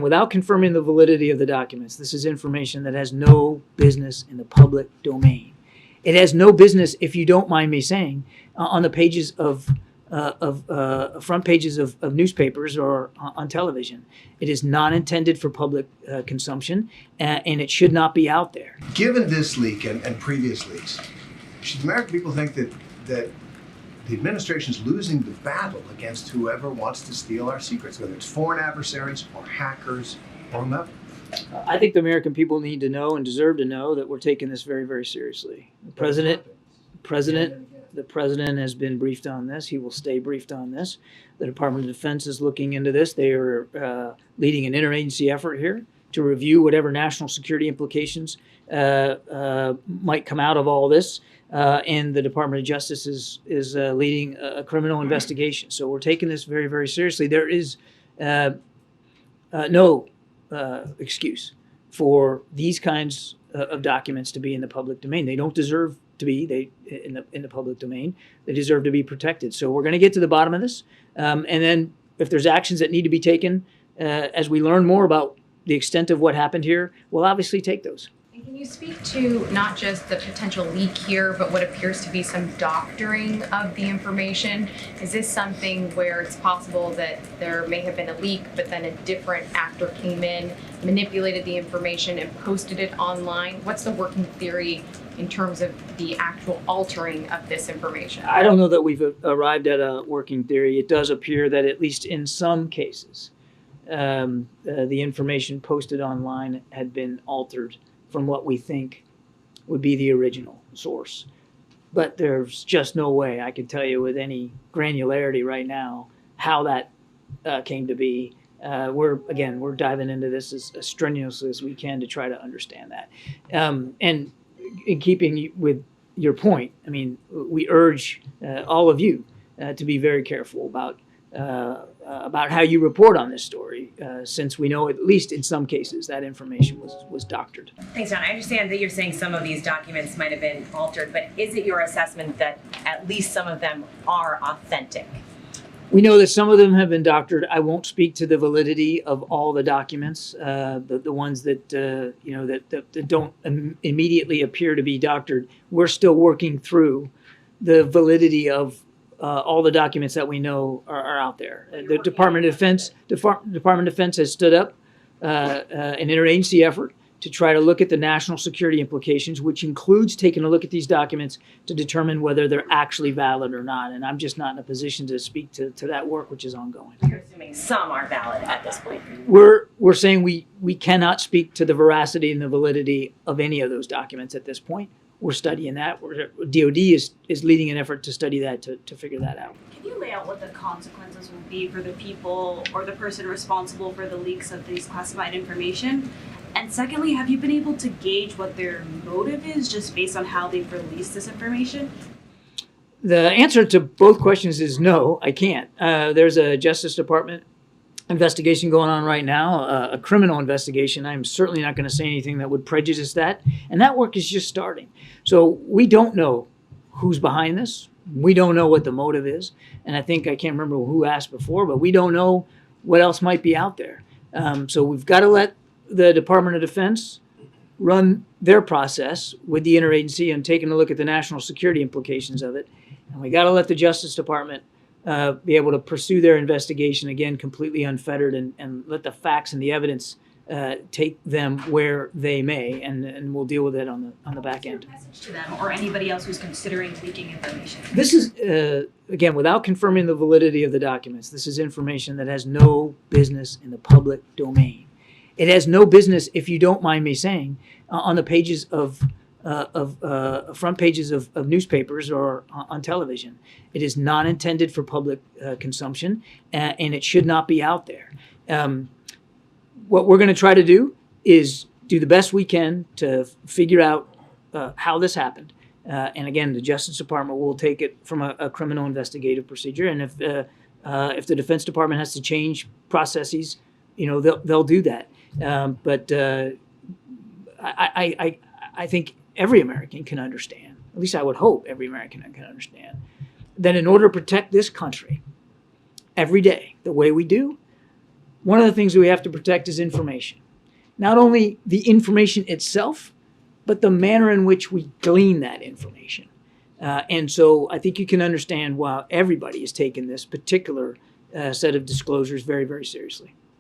without confirming the validity of the documents, this is information that has no business in the public domain. It has no business, if you don't mind me saying, on the pages of front pages of newspapers or on television. It is not intended for public consumption, and it should not be out there. Given this leak and previous leaks, should American people think that the administration is losing the battle against whoever wants to steal our secrets, whether it's foreign adversaries or hackers or whomever? I think the American people need to know and deserve to know that we're taking this very, very seriously. The president has been briefed on this. He will stay briefed on this. The Department of Defense is looking into this. They are leading an interagency effort here to review whatever national security implications might come out of all this. And the Department of Justice is leading a criminal investigation. So we're taking this very, very seriously. There is no excuse for these kinds of documents to be in the public domain. They don't deserve to be in the public domain. They deserve to be protected. So we're going to get to the bottom of this, and then if there's actions that need to be taken as we learn more about the extent of what happened here, we'll obviously take those. And can you speak to not just the potential leak here, but what appears to be some doctoring of the information? Is this something where it's possible that there may have been a leak, but then a different actor came in, manipulated the information, and posted it online? What's the working theory in terms of the actual altering of this information? I don't know that we've arrived at a working theory. It does appear that at least in some cases, the information posted online had been altered from what we think would be the original source. But there's just no way I can tell you with any granularity right now how that came to be. We're diving into this as strenuously as we can to try to understand that. And in keeping with your point, I mean, we urge all of you to be very careful about how you report on this story, since we know, at least in some cases, that information was doctored. Thanks, John. I understand that you're saying some of these documents might have been altered, but is it your assessment that at least some of them are authentic? We know that some of them have been doctored. I won't speak to the validity of all the documents, the ones that that don't immediately appear to be doctored. We're still working through the validity of all the documents that we know are out there. The Department of Defense has stood up an interagency effort to try to look at the national security implications, which includes taking a look at these documents to determine whether they're actually valid or not. And I'm just not in a position to speak to that work, which is ongoing. You're assuming some are valid at this point. We're saying we cannot speak to the veracity and the validity of any of those documents at this point. We're studying that. DOD is leading an effort to study that, to figure that out. Can you lay out what the consequences will be for the people or the person responsible for the leaks of these classified information? And secondly, have you been able to gauge what their motive is just based on how they've released this information? The answer to both questions is no, I can't. There's a Justice Department investigation going on right now, a criminal investigation. I'm certainly not going to say anything that would prejudice that. And that work is just starting. So we don't know who's behind this. We don't know what the motive is. And I think, I can't remember who asked before, but we don't know what else might be out there. So we've got to let the Department of Defense run their process with the interagency and taking a look at the national security implications of it. And we got to let the Justice Department be able to pursue their investigation, again, completely unfettered, and let the facts and the evidence take them where they may, and we'll deal with it on the back end. What's your message to them or anybody else who's considering leaking information? This is, again, without confirming the validity of the documents, this is information that has no business in the public domain. It has no business, if you don't mind me saying, on the pages of front pages of newspapers or on television. It is not intended for public consumption, and it should not be out there. What we're going to try to do is do the best we can to figure out how this happened. And again, the Justice Department will take it from a criminal investigative procedure. And if the Defense Department has to change processes, they'll do that. But I think every American can understand, at least I would hope every American can understand, that in order to protect this country every day the way we do, one of the things we have to protect is information. Not only the information itself, but the manner in which we glean that information. And so I think you can understand why everybody is taking this particular set of disclosures very, very seriously.